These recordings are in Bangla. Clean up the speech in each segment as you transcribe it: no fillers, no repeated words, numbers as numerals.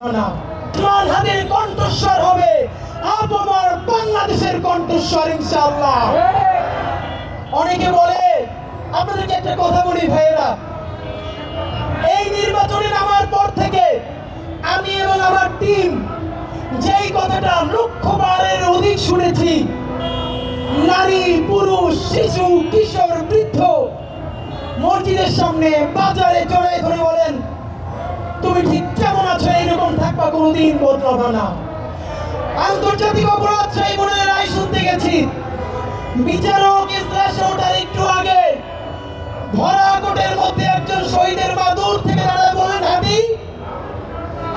না, ওসমান হাদির কণ্ঠস্বর হবে আপামর বাংলাদেশের কণ্ঠস্বর ইনশাআল্লাহ। অনেকে বলে, আপনাদেরকে একটা কথা বলি ভাইয়েরা, এই নির্বাচনে নামার পর থেকে আমি এবং আমার টিম যেই কথাটা লক্ষবারের অধিক শুনেছি, নারী পুরুষ শিশু কিশোর বৃদ্ধ মসজিদের সামনে বাজারে জড়িয়ে ধরে বলেন, তুমি ঠিক কেমন আছো, এইরকম থাকবা, কোনোদিন বদলাবা না। আন্তর্জাতিক অপরাধ ট্রাইব্যুনালের রায় শুনতে গেছি, বিচারক ইজলাসে ওঠার একটু আগে ভরা কোটের মধ্যে একজন শহীদের মা দূর থেকে দাঁড়ায় বলেন, হাদি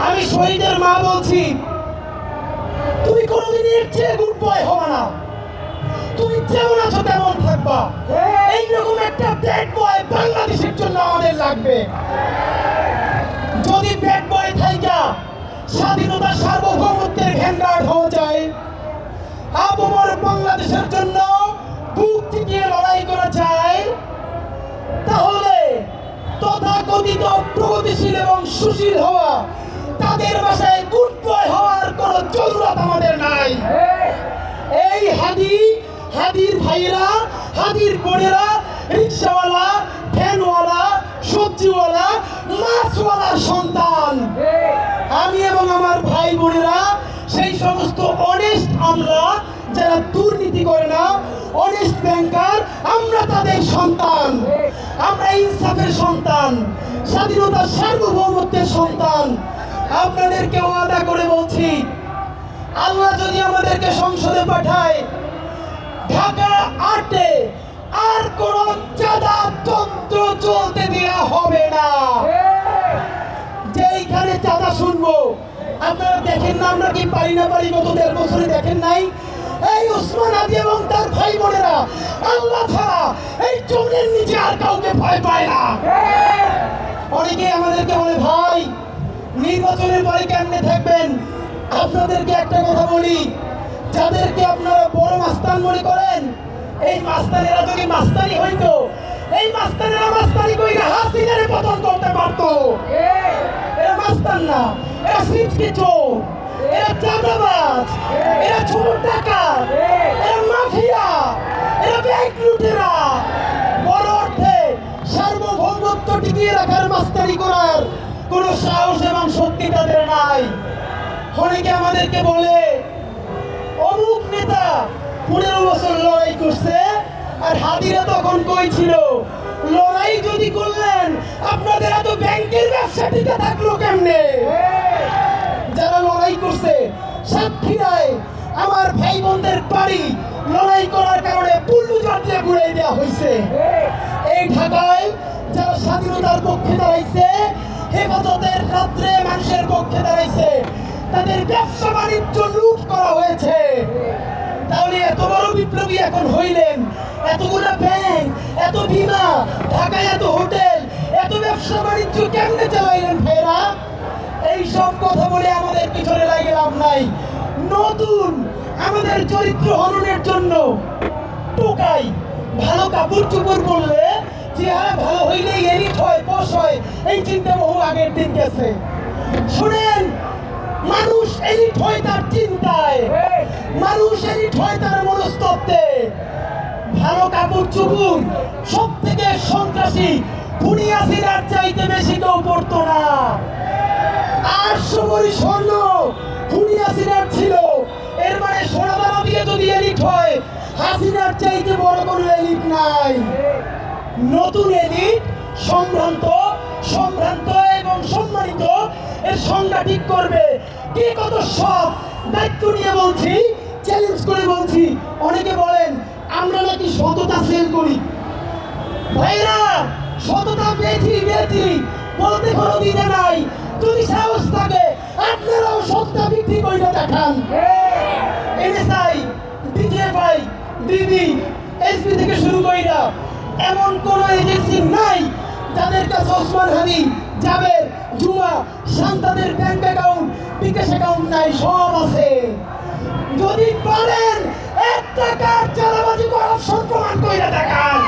আমি শহীদের মা বলছি, তুমি কোনোদিন এর চেয়ে গুড বয় হবে না, তুমি যেমন আছো তেমন থাকবা। এইরকম একটা ব্যাড বয় বাংলাদেশের জন্য আমাদের লাগবে। যদি ব্যাড বয় থাইকা স্বাধীনতা সার্বভৌমত্বের ভ্যানগার্ড হওয়া যায়, আপামর বাংলাদেশের জন্য বুক টিকিয়ে লড়াই করা যায়, তাহলে তথাকথিত প্রগতিশীল এবং সুশীল হওয়া তাদের ভাষায় গুড বয় হওয়ার কোনো জরুরত আমাদের নাই। এই হাদির ভাইয়েরা, হাদির বোনেরা, রিক্সাওয়ালা, ভ্যানওয়ালা, সবজিওয়ালা, মাছওয়ালার সন্তান। আমি এবং আমার ভাই বোনেরা সেই সমস্ত অনেস্ট, আমরা যারা দুর্নীতি করে না, অনেস্ট ব্যাংকার, আমরা তাদের সন্তান। আমরা ইনসাফের সন্তান, স্বাধীনতার সার্বভৌমত্বের সন্তান। আপনাদেরকে ওয়াদা করে বলছি, আল্লাহ যদি আমাদেরকে সংসদে পাঠায়, ঢাকা 8-এ আর কোন চাঁদা তন্ত্র চলতে দেওয়া হবে না। যেইখানে চাঁদা শুনবো, আপনারা দেখেন না আমরা কি পারি না পারি, গত 1.5 বছরে দেখেন নাই? এই ওসমান হাদি এবং তার ভাই বোনেরা আল্লাহ ছাড়া এই জমিনের নিচে আর কাউকে ভয় পায় না। অনেকে আমাদেরকে বলে, ভাই নির্বাচনের পরে কেমনে থাকবেন? আপনাদেরকে একটা কথা বলি, যাদেরকে আপনারা বড় মাস্তান মনে করেন, এই মাস্তানেরা যদি মাস্তানি হইতো, এই মাস্তানেরা মাস্তানি কইরা হাসিনারে পতন করতে পারতো। এরা মাস্তান না, এরা সিটকে চোর, এরা চাঁদাবাজ, এরা ছোট টাকা, এরা মাফিয়া, এরা ব্যাংক লুটেরা। বড় অর্থে সার্বভৌমত্ব টিকিয়ে রাখার মাস্তানি করার কোনো সাহস এবং শক্তি তাদের নাই। অনেকে আমাদেরকে বলে, অমুক নেতা 15 বছর লড়াই করছে, আর হাদিরা তখন কই ছিল? লড়াই যদি করলেন, আপনাদের এত ব্যাংকের ব্যবসা টিকে থাকলো কেমনে? যারা লড়াই করছে, সাতক্ষীরায় আমার ভাই বোনদের বাড়ি লড়াই করার কারণে বুলডোজার দিয়ে ঘুরাই দেওয়া হয়েছে। এই ঢাকায় যারা স্বাধীনতার পক্ষে দাঁড়াইছে, হেফাজতের রাত্রে মানুষের পক্ষে দাঁড়াইছে, তাদের ব্যবসা বাণিজ্য লুট করা হয়েছে। তাহলে এত বড় বিপ্লবী এখন হইলেন, এতগুলো ব্যাংক, এত বীমা, ঢাকায় এত হোটেল, এত ব্যবসা বাণিজ্য কেমনে চালাইলেন ভাইরা? এই সব কথা বলে আমাদের পিছনে লাগে লাভ নাই। নতুন আমাদের চরিত্র হননের জন্য টোকাই, ভালো কাপড় চোপড় পরলে চেহারা ভালো হইলেই এলিট হয়, পশ হয়, এই চিন্তা বহু আগের দিন গেছে। শুনেন, মানুষ এলিট হয় তার চিন্তায়, মানুষ এলিট হয় তার মনস্তত্ত্বে। ভালো কাপড় চোপড় সব থেকে সন্ত্রাসী খুনি হাসিনার চাইতে বেশি কেউ পড়তো না। 800 ভরি স্বর্ণ খুনি হাসিনার ছিল, এর মানে সোনা দানা দিয়ে যদি এলিট হয়, হাসিনার চাইতে বড় কোনো এলিট নাই। নতুন এলিট সম্ভ্রান্ত এবং সম্মানিত, এর সংজ্ঞা ঠিক করবে। কে কত সব দায়িত্ব নিয়ে বলছি, চ্যালেঞ্জ করে বলছি। অনেকে বলেন আমরা নাকি সততা সেল করি। ভাইরা, সততা পেয়েছি বলতে কোনো দিতে নাই। যদি সাহস থাকে আপনারাও সততা বিক্রি করে দেখান। এনএসআই, ডিজিএফআই, ডিবি, এসপি থেকে শুরু কইরা এমন কোন এজেন্সি নাই যাদের কাছে ওসমান হাদি, জাবের, জুমা, শান্তাদের ব্যাংক অ্যাকাউন্ট, বিকাশ অ্যাকাউন্ট নাই, সব আছে। যদি পারেন 1 টাকার চালাবাজি করাপশন প্রমাণ কইরা দেখান।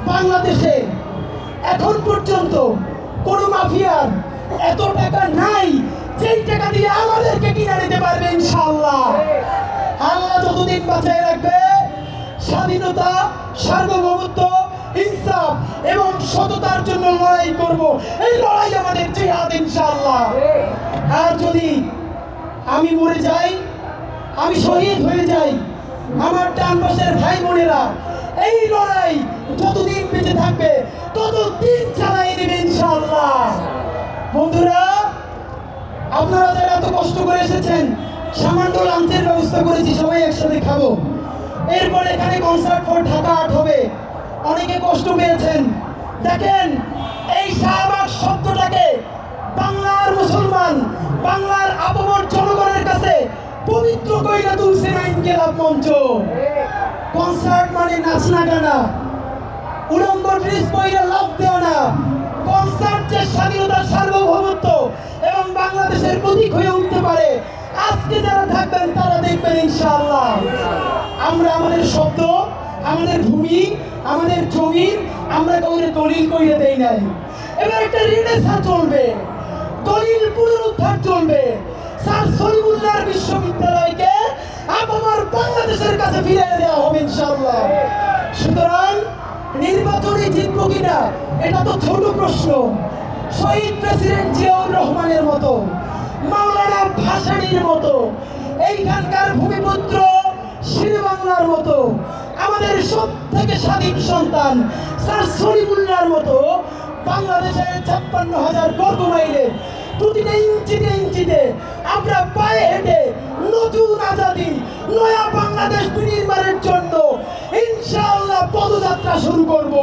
বাংলাদেশে এখন পর্যন্ত কোনো মাফিয়ার এত টাকা নাই সেই টাকা দিয়ে আমাদেরকে কিনে নিতে পারবে ইনশাআল্লাহ। আল্লাহ যতদিন বাঁচায় রাখবে, স্বাধীনতা, সার্বভৌমত্ব, ইনসাফ এবং সততার জন্য লড়াই করব। এই লড়াই আমাদের জিহাদ ইনশাআল্লাহ। আর যদি আমি মরে যাই, আমি শহীদ হয়ে যাই, আমার ডান পাশের ভাই বোনেরা এই লড়াই যতদিন বেঁচে থাকবে ততদিন চালাই দেবে ইনশাআল্লাহ। বন্ধুরা, আপনারা যারা এত কষ্ট করে এসেছেন, সামান্য লাঞ্চের ব্যবস্থা করেছি, সবাই একসাথে খাবো। এরপর এখানে কনসার্ট ফর ঢাকা 8 হবে। অনেকে কষ্ট পেয়েছেন। দেখেন, এই শাহবাগ শব্দটাকে বাংলার মুসলমান, বাংলার আপামর জনগণের কাছে পবিত্র কইরা তুলছে ইনকিলাব মঞ্চ। কনসার্ট মানে নাচনা গানা, উলঙ্গ ড্রেস পরে লাভ দেওয়া না। কনসার্ট যে স্বাধীনতার সার্বভৌমত্ব এবং বাংলাদেশের প্রতীক হয়ে উঠতে পারে, আজকে যারা থাকবেন তারা দেখবেন ইনশাআল্লাহ। আমরা আমাদের শব্দ, আমাদের ভূমি, আমাদের জমি আমরা কাউরে দলিল কইরে দেই নাই। এবার একটা রিনেসাঁ চলবে, দলিল পুনরুদ্ধার চলবে। স্যার সলিমুল্লাহ বিশ্ববিদ্যালয়কে আপামর বাংলাদেশের কাছে ফিরিয়ে দেওয়া হবে ইনশাআল্লাহ। সুতরাং নির্বাচনে জিতবো কিনা এটা তো ছোট প্রশ্ন। শহীদ প্রেসিডেন্ট জিয়াউর রহমানের মতো, মাওলানা ভাসানীর মতো, এইখানকার ভূমিপুত্র শেরেবাংলার মতো, আমাদের সব থেকে স্বাধীন সন্তান স্যার সলিমুল্লাহর মতো বাংলাদেশের 56,000 বর্গ মাইলে প্রতিটা ইঞ্চিতে ইঞ্চিতে আমরা পায়ে হেঁটে নতুন আজাদি, নয়া বাংলাদেশ বিনির্মাণের জন্য ইনশাআল্লাহ পদযাত্রা শুরু করব।